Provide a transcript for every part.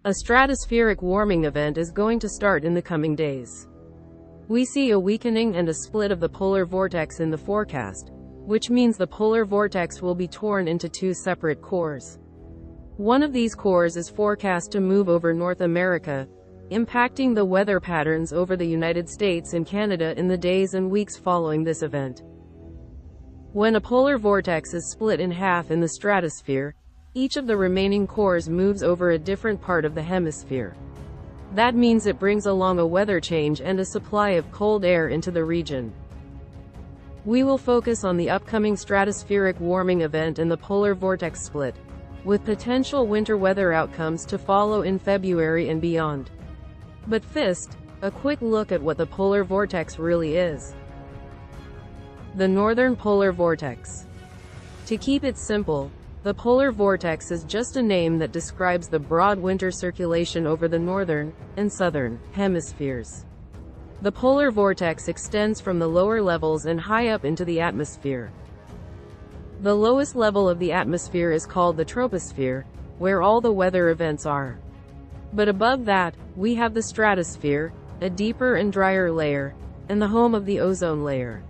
A stratospheric warming event is going to start in the coming days. We see a weakening and a split of the polar vortex in the forecast, which means the polar vortex will be torn into two separate cores. One of these cores is forecast to move over North America, impacting the weather patterns over the United States and Canada in the days and weeks following this event. When a polar vortex is split in half in the stratosphere, each of the remaining cores moves over a different part of the hemisphere. That means it brings along a weather change and a supply of cold air into the region. We will focus on the upcoming stratospheric warming event and the polar vortex split, with potential winter weather outcomes to follow in February and beyond. But first, a quick look at what the polar vortex really is. The Northern Polar Vortex. To keep it simple, the polar vortex is just a name that describes the broad winter circulation over the northern and southern hemispheres. The polar vortex extends from the lower levels and high up into the atmosphere. The lowest level of the atmosphere is called the troposphere, where all the weather events are. But above that, we have the stratosphere, a deeper and drier layer, and the home of the ozone layer.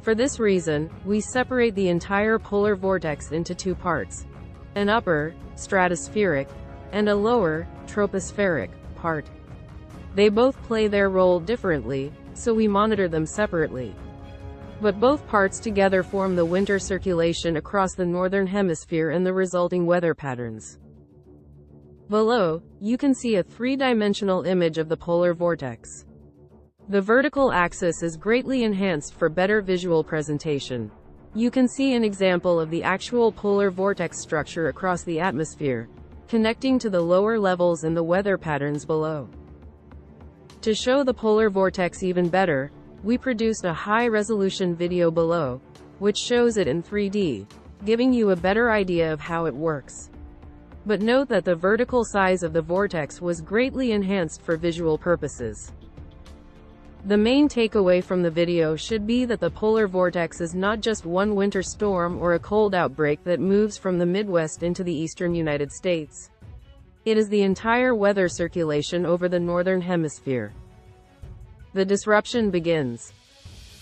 For this reason, we separate the entire polar vortex into two parts: an upper, stratospheric, and a lower, tropospheric, part. They both play their role differently, so we monitor them separately. But both parts together form the winter circulation across the northern hemisphere and the resulting weather patterns. Below, you can see a three-dimensional image of the polar vortex. The vertical axis is greatly enhanced for better visual presentation. You can see an example of the actual polar vortex structure across the atmosphere, connecting to the lower levels and the weather patterns below. To show the polar vortex even better, we produced a high-resolution video below, which shows it in 3D, giving you a better idea of how it works. But note that the vertical size of the vortex was greatly enhanced for visual purposes. The main takeaway from the video should be that the polar vortex is not just one winter storm or a cold outbreak that moves from the Midwest into the eastern United States. It is the entire weather circulation over the northern hemisphere. The disruption begins.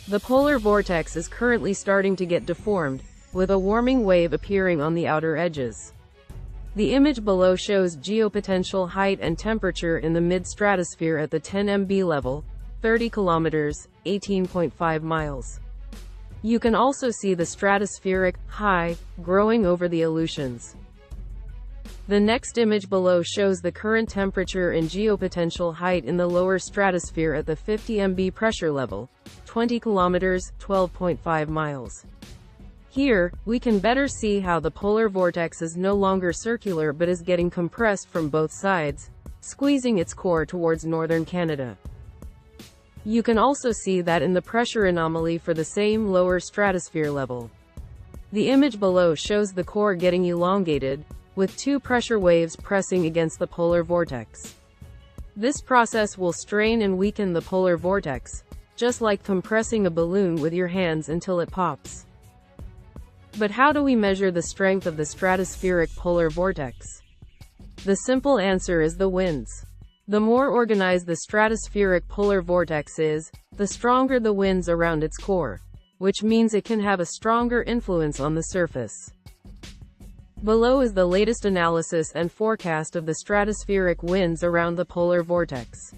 The polar vortex is currently starting to get deformed, with a warming wave appearing on the outer edges. The image below shows geopotential height and temperature in the mid-stratosphere at the 10 MB level, 30 kilometers, 18.5 miles. You can also see the stratospheric high growing over the Aleutians. The next image below shows the current temperature and geopotential height in the lower stratosphere at the 50 MB pressure level, 20 kilometers, 12.5 miles. Here, we can better see how the polar vortex is no longer circular but is getting compressed from both sides, squeezing its core towards northern Canada. You can also see that in the pressure anomaly for the same lower stratosphere level. The image below shows the core getting elongated, with two pressure waves pressing against the polar vortex. This process will strain and weaken the polar vortex, just like compressing a balloon with your hands until it pops. But how do we measure the strength of the stratospheric polar vortex? The simple answer is the winds. The more organized the stratospheric polar vortex is, the stronger the winds around its core, which means it can have a stronger influence on the surface. Below is the latest analysis and forecast of the stratospheric winds around the polar vortex.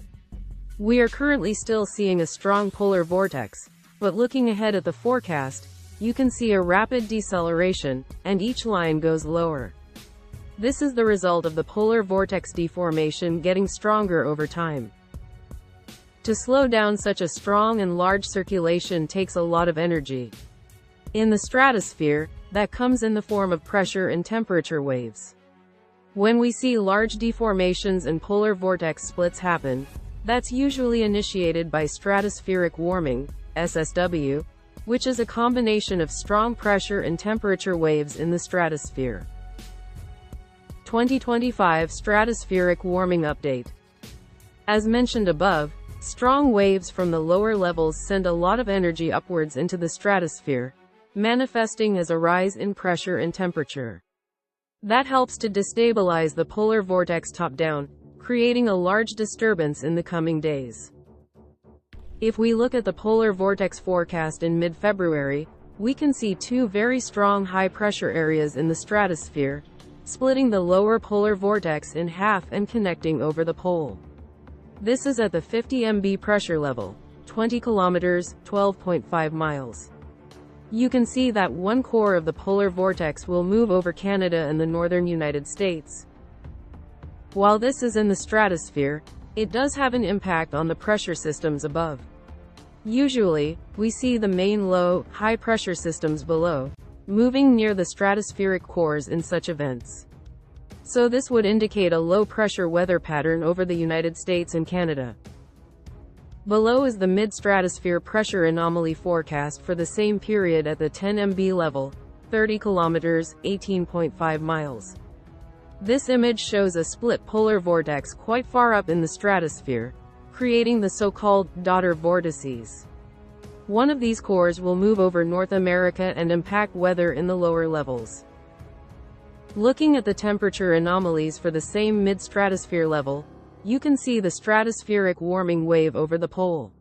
We are currently still seeing a strong polar vortex, but looking ahead at the forecast, you can see a rapid deceleration, and each line goes lower. This is the result of the polar vortex deformation getting stronger over time. To slow down such a strong and large circulation takes a lot of energy. In the stratosphere, that comes in the form of pressure and temperature waves. When we see large deformations and polar vortex splits happen, that's usually initiated by stratospheric warming, SSW, which is a combination of strong pressure and temperature waves in the stratosphere. 2025 Stratospheric Warming Update. As mentioned above, strong waves from the lower levels send a lot of energy upwards into the stratosphere, manifesting as a rise in pressure and temperature. That helps to destabilize the polar vortex top-down, creating a large disturbance in the coming days. If we look at the polar vortex forecast in mid-February, we can see two very strong high-pressure areas in the stratosphere, splitting the lower polar vortex in half and connecting over the pole. This is at the 50 MB pressure level, 20 kilometers, 12.5 miles. You can see that one core of the polar vortex will move over Canada and the northern United States. While this is in the stratosphere, it does have an impact on the pressure systems above. Usually, we see the main low, high pressure systems below, moving near the stratospheric cores in such events. So this would indicate a low pressure weather pattern over the United States and Canada. Below is the mid-stratosphere pressure anomaly forecast for the same period at the 10 MB level, 30 kilometers, 18.5 miles. This image shows a split polar vortex quite far up in the stratosphere, creating the so-called daughter vortices. One of these cores will move over North America and impact weather in the lower levels. Looking at the temperature anomalies for the same mid-stratosphere level, you can see the stratospheric warming wave over the pole.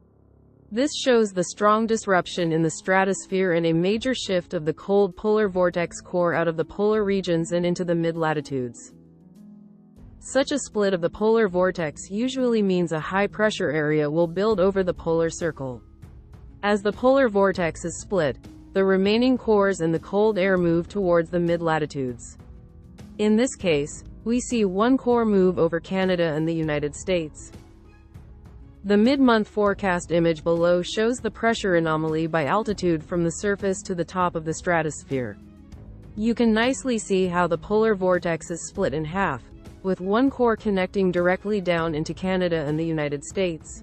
This shows the strong disruption in the stratosphere and a major shift of the cold polar vortex core out of the polar regions and into the mid-latitudes. Such a split of the polar vortex usually means a high-pressure area will build over the polar circle. As the polar vortex is split, the remaining cores and the cold air move towards the mid-latitudes. In this case, we see one core move over Canada and the United States. The mid-month forecast image below shows the pressure anomaly by altitude from the surface to the top of the stratosphere. You can nicely see how the polar vortex is split in half, with one core connecting directly down into Canada and the United States.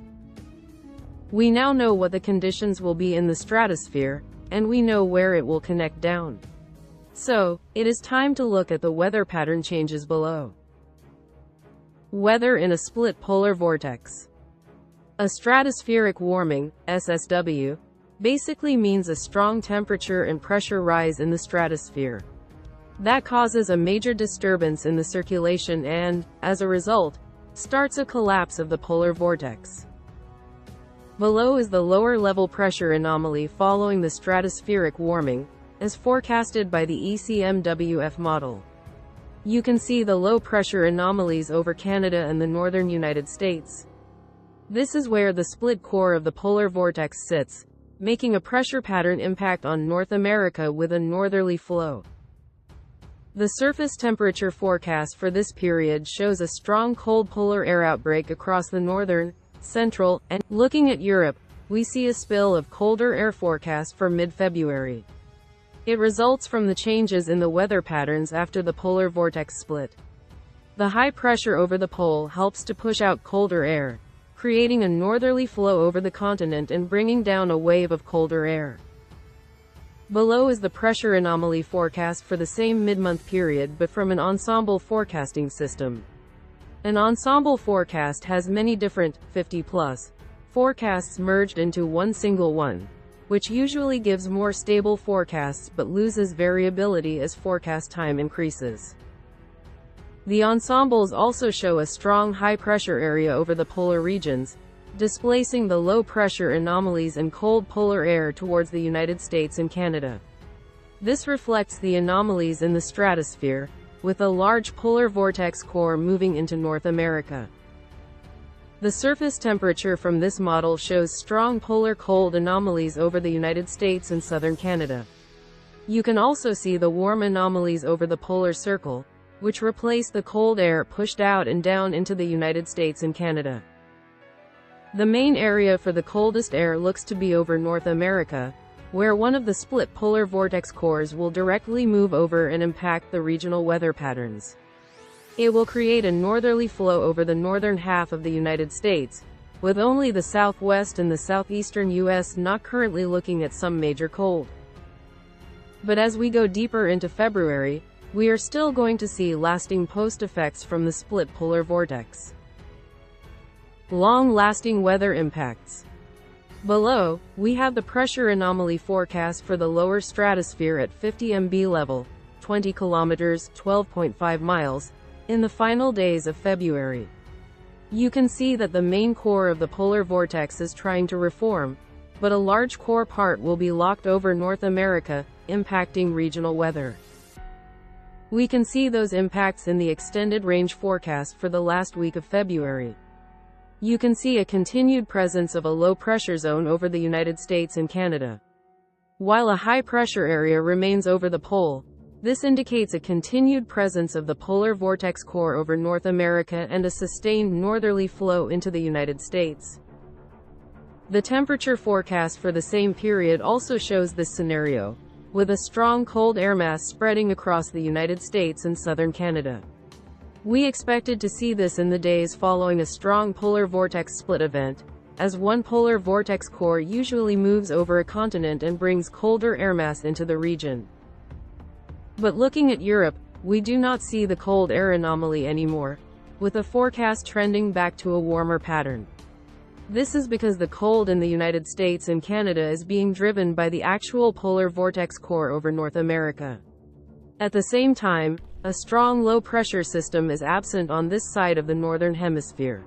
We now know what the conditions will be in the stratosphere, and we know where it will connect down. So, it is time to look at the weather pattern changes below. Weather in a split polar vortex. A stratospheric warming, SSW, basically means a strong temperature and pressure rise in the stratosphere. That causes a major disturbance in the circulation and, as a result, starts a collapse of the polar vortex. Below is the lower level pressure anomaly following the stratospheric warming, as forecasted by the ECMWF model. You can see the low pressure anomalies over Canada and the northern United States. This is where the split core of the polar vortex sits, making a pressure pattern impact on North America with a northerly flow. The surface temperature forecast for this period shows a strong cold polar air outbreak across the northern, central, and, looking at Europe, we see a spill of colder air forecast for mid-February. It results from the changes in the weather patterns after the polar vortex split. The high pressure over the pole helps to push out colder air, creating a northerly flow over the continent and bringing down a wave of colder air. Below is the pressure anomaly forecast for the same mid-month period but from an ensemble forecasting system. An ensemble forecast has many different, 50-plus, forecasts merged into one single one, which usually gives more stable forecasts but loses variability as forecast time increases. The ensembles also show a strong high-pressure area over the polar regions, displacing the low-pressure anomalies and cold polar air towards the United States and Canada. This reflects the anomalies in the stratosphere, with a large polar vortex core moving into North America. The surface temperature from this model shows strong polar cold anomalies over the United States and southern Canada. You can also see the warm anomalies over the polar circle, which replace the cold air pushed out and down into the United States and Canada. The main area for the coldest air looks to be over North America, where one of the split polar vortex cores will directly move over and impact the regional weather patterns. It will create a northerly flow over the northern half of the United States, with only the southwest and the southeastern U.S. not currently looking at some major cold. But as we go deeper into February, we are still going to see lasting post-effects from the split polar vortex. Long-lasting weather impacts. Below, we have the pressure anomaly forecast for the lower stratosphere at 50 MB level, 20 kilometers (12.5 miles) in the final days of February. You can see that the main core of the polar vortex is trying to reform, but a large core part will be locked over North America, impacting regional weather. We can see those impacts in the extended range forecast for the last week of February. You can see a continued presence of a low pressure zone over the United States and Canada, while a high pressure area remains over the pole. This indicates a continued presence of the polar vortex core over North America and a sustained northerly flow into the United States. The temperature forecast for the same period also shows this scenario, with a strong cold air mass spreading across the United States and southern Canada. We expected to see this in the days following a strong polar vortex split event, as one polar vortex core usually moves over a continent and brings colder air mass into the region. But looking at Europe, we do not see the cold air anomaly anymore, with the forecast trending back to a warmer pattern. This is because the cold in the United States and Canada is being driven by the actual polar vortex core over North America. At the same time, a strong low-pressure system is absent on this side of the northern hemisphere.